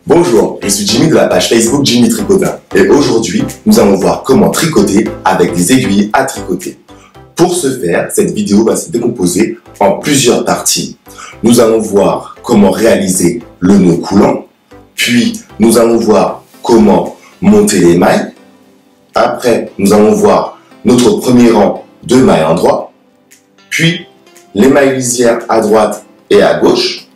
Bonjour, je suis Jimmy de la page Facebook Jimmy Tricotin et aujourd'hui, nous allons voir comment tricoter avec des aiguilles à tricoter. Pour ce faire, cette vidéo va se décomposer en plusieurs parties. Nous allons voir comment réaliser le nœud coulant, puis nous allons voir comment monter les mailles. Après, nous allons voir notre premier rang de mailles en droit, puis les mailles lisières à droite et à gauche,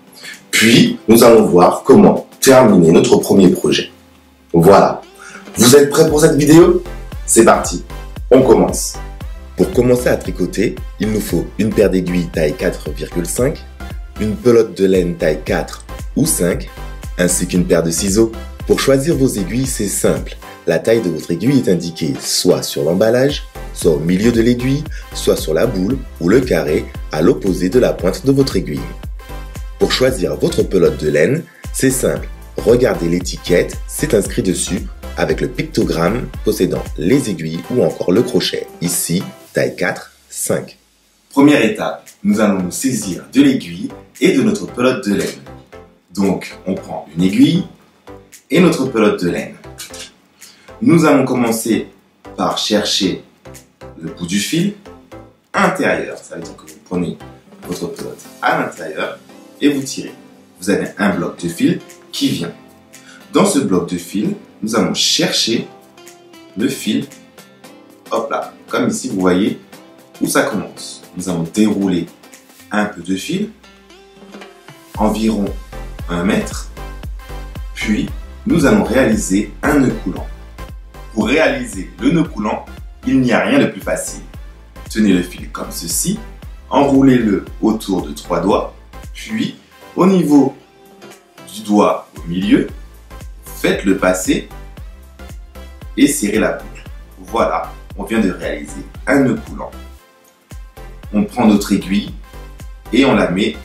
puis nous allons voir comment terminer notre premier projet. Voilà. Vous êtes prêts pour cette vidéo? C'est parti, on commence. Pour commencer à tricoter, il nous faut une paire d'aiguilles taille 4,5, une pelote de laine taille 4 ou 5, ainsi qu'une paire de ciseaux. Pour choisir vos aiguilles, c'est simple. La taille de votre aiguille est indiquée soit sur l'emballage, soit au milieu de l'aiguille, soit sur la boule ou le carré à l'opposé de la pointe de votre aiguille. Pour choisir votre pelote de laine, c'est simple, regardez l'étiquette, c'est inscrit dessus avec le pictogramme possédant les aiguilles ou encore le crochet, ici taille 4, 5. Première étape, nous allons nous saisir de l'aiguille et de notre pelote de laine. Donc on prend une aiguille et notre pelote de laine. Nous allons commencer par chercher le bout du fil intérieur, ça veut dire que vous prenez votre pelote à l'intérieur et vous tirez. Vous avez un bloc de fil qui vient. Dans ce bloc de fil, nous allons chercher le fil, hop là, comme ici vous voyez où ça commence. Nous allons dérouler un peu de fil, environ 1 mètre, puis nous allons réaliser un nœud coulant. Pour réaliser le nœud coulant, il n'y a rien de plus facile. Tenez le fil comme ceci, enroulez-le autour de 3 doigts, puis au niveau du doigt au milieu, faites-le passer et serrez la boucle. Voilà, on vient de réaliser un nœud coulant. On prend notre aiguille et on la met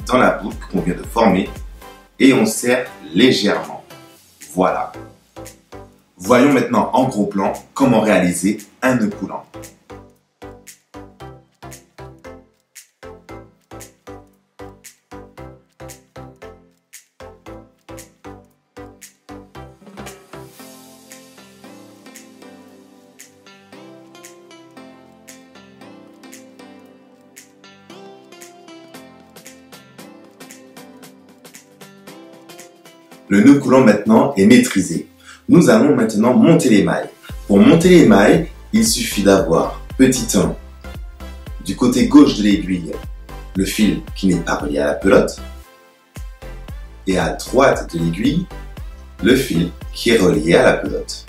dans la boucle qu'on vient de former et on serre légèrement. Voilà. Voyons maintenant en gros plan comment réaliser un nœud coulant. Le nœud coulant maintenant est maîtrisé. Nous allons maintenant monter les mailles. Pour monter les mailles, il suffit d'avoir petit 1 du côté gauche de l'aiguille, le fil qui n'est pas relié à la pelote, et à droite de l'aiguille, le fil qui est relié à la pelote.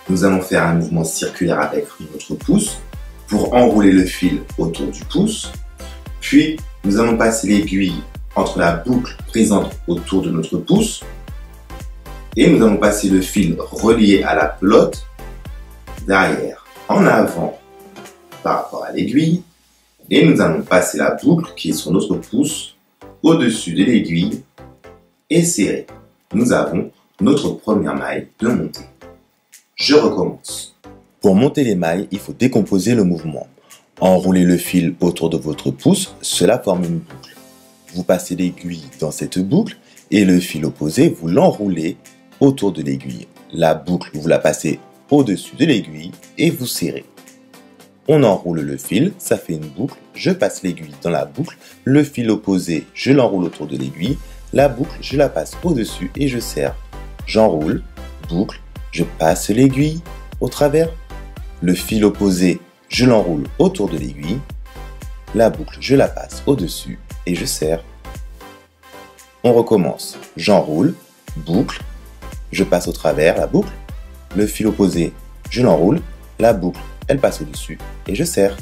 Nous allons faire un mouvement circulaire avec notre pouce pour enrouler le fil autour du pouce, puis nous allons passer l'aiguille entre la boucle présente autour de notre pouce et nous allons passer le fil relié à la pelote derrière, en avant par rapport à l'aiguille et nous allons passer la boucle qui est sur notre pouce au-dessus de l'aiguille et serrer. Nous avons notre première maille de montée. Je recommence. Pour monter les mailles, il faut décomposer le mouvement. Enroulez le fil autour de votre pouce, cela forme une boucle. Vous passez l'aiguille dans cette boucle et le fil opposé, vous l'enroulez autour de l'aiguille. La boucle, vous la passez au-dessus de l'aiguille et vous serrez. On enroule le fil, ça fait une boucle, je passe l'aiguille dans la boucle, le fil opposé, je l'enroule autour de l'aiguille, la boucle, je la passe au-dessus et je serre. J'enroule, boucle, je passe l'aiguille au travers, le fil opposé, je l'enroule autour de l'aiguille, la boucle, je la passe au-dessus et je serre. On recommence. J'enroule, boucle, je passe au travers la boucle, le fil opposé, je l'enroule, la boucle, elle passe au-dessus et je serre.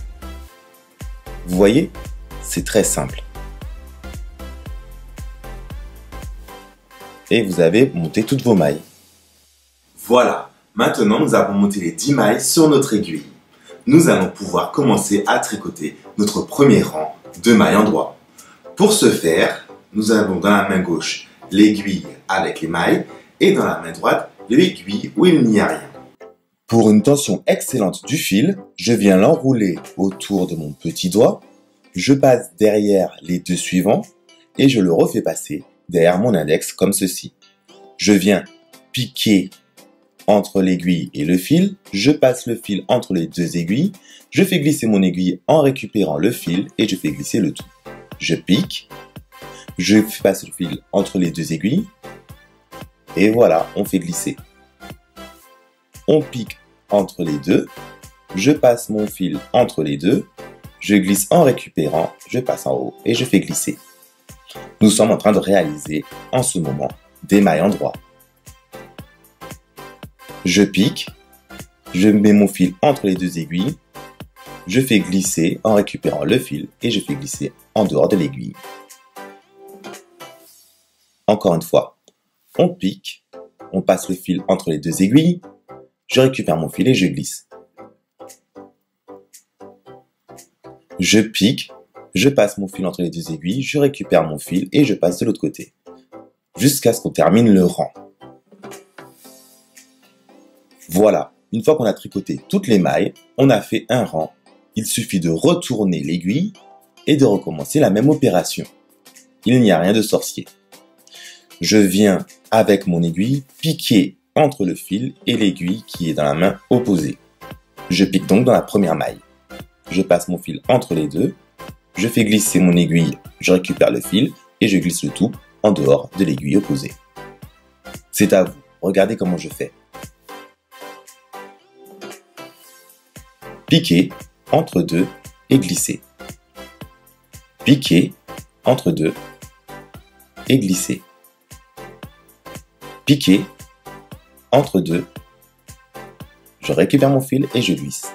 Vous voyez, c'est très simple. Et vous avez monté toutes vos mailles. Voilà, maintenant nous avons monté les 10 mailles sur notre aiguille. Nous allons pouvoir commencer à tricoter notre premier rang de mailles en droit. Pour ce faire, nous avons dans la main gauche l'aiguille avec les mailles et dans la main droite l'aiguille où il n'y a rien. Pour une tension excellente du fil, je viens l'enrouler autour de mon petit doigt, je passe derrière les deux suivants et je le refais passer derrière mon index comme ceci. Je viens piquer entre l'aiguille et le fil, je passe le fil entre les deux aiguilles, je fais glisser mon aiguille en récupérant le fil et je fais glisser le tout. Je pique, je passe le fil entre les deux aiguilles et voilà, on fait glisser. On pique entre les deux, je passe mon fil entre les deux, je glisse en récupérant, je passe en haut et je fais glisser. Nous sommes en train de réaliser en ce moment des mailles en droit. Je pique, je mets mon fil entre les deux aiguilles, je fais glisser en récupérant le fil et je fais glisser en dehors de l'aiguille. Encore une fois, on pique, on passe le fil entre les deux aiguilles, je récupère mon fil et je glisse. Je pique, je passe mon fil entre les deux aiguilles, je récupère mon fil et je passe de l'autre côté, jusqu'à ce qu'on termine le rang. Voilà, une fois qu'on a tricoté toutes les mailles, on a fait un rang. Il suffit de retourner l'aiguille et de recommencer la même opération. Il n'y a rien de sorcier. Je viens avec mon aiguille piquer entre le fil et l'aiguille qui est dans la main opposée. Je pique donc dans la première maille. Je passe mon fil entre les deux, je fais glisser mon aiguille, je récupère le fil et je glisse le tout en dehors de l'aiguille opposée. C'est à vous, regardez comment je fais. Piquer entre deux et glisser. Piquer entre deux et glisser. Piquer entre deux. Je récupère mon fil et je glisse.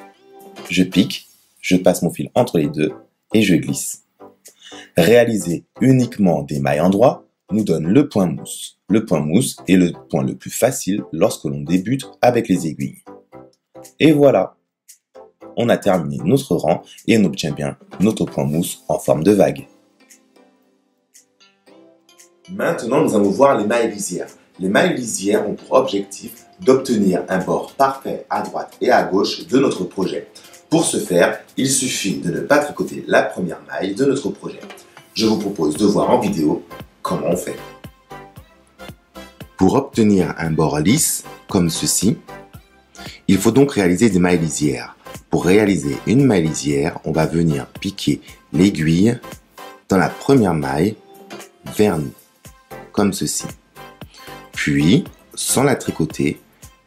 Je pique, je passe mon fil entre les deux et je glisse. Réaliser uniquement des mailles en droit nous donne le point mousse. Le point mousse est le point le plus facile lorsque l'on débute avec les aiguilles. Et voilà, on a terminé notre rang et on obtient bien notre point mousse en forme de vague. Maintenant, nous allons voir les mailles lisières. Les mailles lisières ont pour objectif d'obtenir un bord parfait à droite et à gauche de notre projet. Pour ce faire, il suffit de ne pas tricoter la première maille de notre projet. Je vous propose de voir en vidéo comment on fait. Pour obtenir un bord lisse, comme ceci, il faut donc réaliser des mailles lisières. Pour réaliser une maille lisière, on va venir piquer l'aiguille dans la première maille vers nous, comme ceci. Puis, sans la tricoter,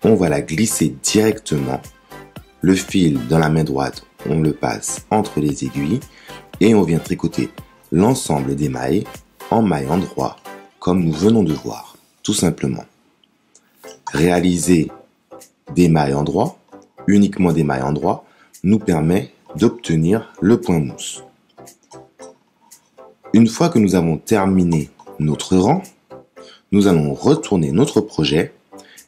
on va la glisser directement. Le fil dans la main droite, on le passe entre les aiguilles et on vient tricoter l'ensemble des mailles en mailles en droit, comme nous venons de voir, tout simplement. Réaliser des mailles en droit, uniquement des mailles en droit, nous permet d'obtenir le point mousse. Une fois que nous avons terminé notre rang, nous allons retourner notre projet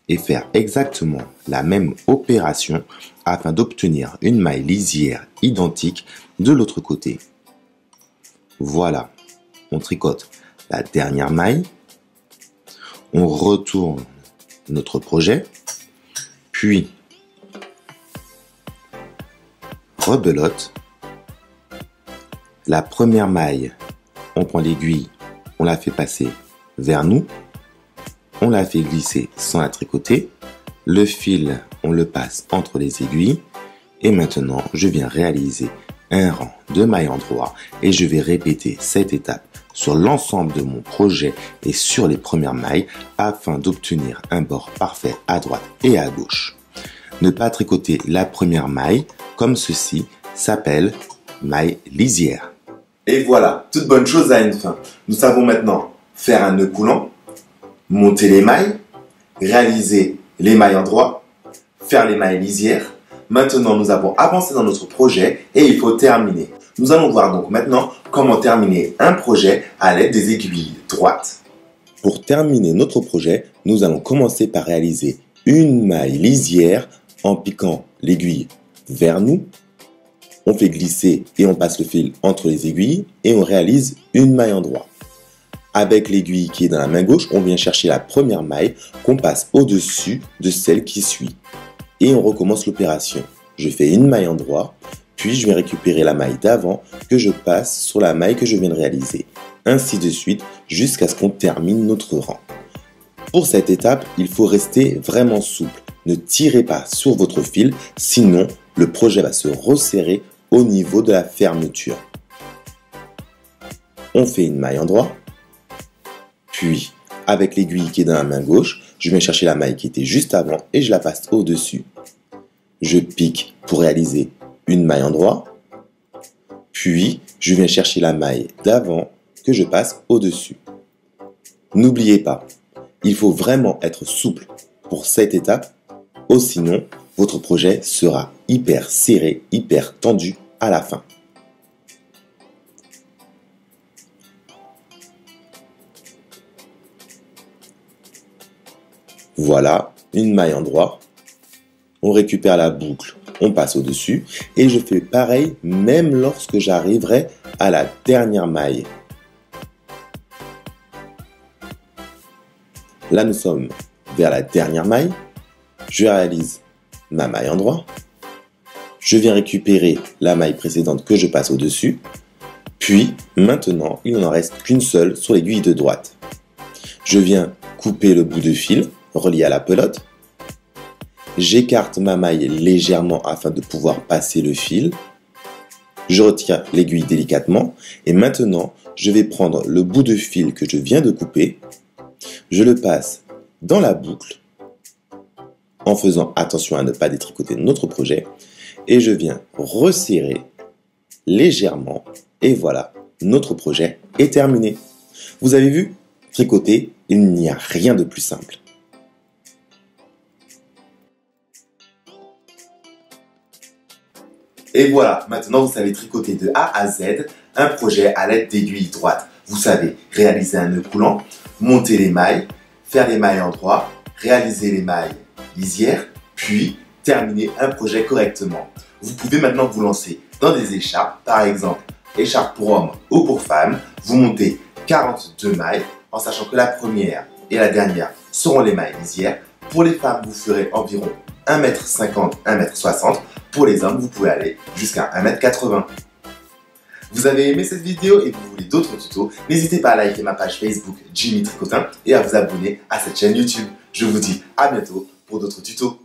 et faire exactement la même opération afin d'obtenir une maille lisière identique de l'autre côté. Voilà, on tricote la dernière maille, on retourne notre projet, puis rebelote. La première maille, on prend l'aiguille, on la fait passer vers nous, on la fait glisser sans la tricoter, le fil, on le passe entre les aiguilles et maintenant je viens réaliser un rang de mailles en droit et je vais répéter cette étape sur l'ensemble de mon projet et sur les premières mailles afin d'obtenir un bord parfait à droite et à gauche. Ne pas tricoter la première maille comme ceci s'appelle maille lisière. Et voilà, toute bonne chose a une fin. Nous savons maintenant faire un nœud coulant, monter les mailles, réaliser les mailles en droit, faire les mailles lisières. Maintenant, nous avons avancé dans notre projet et il faut terminer. Nous allons voir donc maintenant comment terminer un projet à l'aide des aiguilles droites. Pour terminer notre projet, nous allons commencer par réaliser une maille lisière en piquant l'aiguille vers nous. On fait glisser et on passe le fil entre les aiguilles et on réalise une maille en droit. Avec l'aiguille qui est dans la main gauche, on vient chercher la première maille qu'on passe au-dessus de celle qui suit. Et on recommence l'opération. Je fais une maille en droit, puis je vais récupérer la maille d'avant que je passe sur la maille que je viens de réaliser. Ainsi de suite jusqu'à ce qu'on termine notre rang. Pour cette étape, il faut rester vraiment souple. Ne tirez pas sur votre fil, sinon le projet va se resserrer au niveau de la fermeture. On fait une maille endroit, puis avec l'aiguille qui est dans la main gauche, je viens chercher la maille qui était juste avant et je la passe au-dessus. Je pique pour réaliser une maille endroit, puis je viens chercher la maille d'avant que je passe au-dessus. N'oubliez pas, il faut vraiment être souple pour cette étape, sinon votre projet sera hyper serré, hyper tendu à la fin. Voilà, une maille endroit. On récupère la boucle, on passe au-dessus et je fais pareil même lorsque j'arriverai à la dernière maille. Là, nous sommes vers la dernière maille. Je réalise ma maille endroit. Je viens récupérer la maille précédente que je passe au-dessus. Puis, maintenant, il n'en reste qu'une seule sur l'aiguille de droite. Je viens couper le bout de fil relié à la pelote. J'écarte ma maille légèrement afin de pouvoir passer le fil. Je retire l'aiguille délicatement et maintenant, je vais prendre le bout de fil que je viens de couper. Je le passe dans la boucle en faisant attention à ne pas détricoter notre projet et je viens resserrer légèrement et voilà, notre projet est terminé. Vous avez vu, tricoter, il n'y a rien de plus simple. Et voilà, maintenant vous savez tricoter de A à Z un projet à l'aide d'aiguilles droites. Vous savez réaliser un nœud coulant, monter les mailles, faire les mailles endroit, réaliser les mailles lisières, puis terminer un projet correctement. Vous pouvez maintenant vous lancer dans des écharpes, par exemple écharpe pour hommes ou pour femmes. Vous montez 42 mailles en sachant que la première et la dernière seront les mailles lisières. Pour les femmes, vous ferez environ 1,50 m, 1,60 m. Pour les hommes, vous pouvez aller jusqu'à 1,80 m. Vous avez aimé cette vidéo et vous voulez d'autres tutos, n'hésitez pas à liker ma page Facebook Jimmy Tricotin et à vous abonner à cette chaîne YouTube. Je vous dis à bientôt pour d'autres tutos.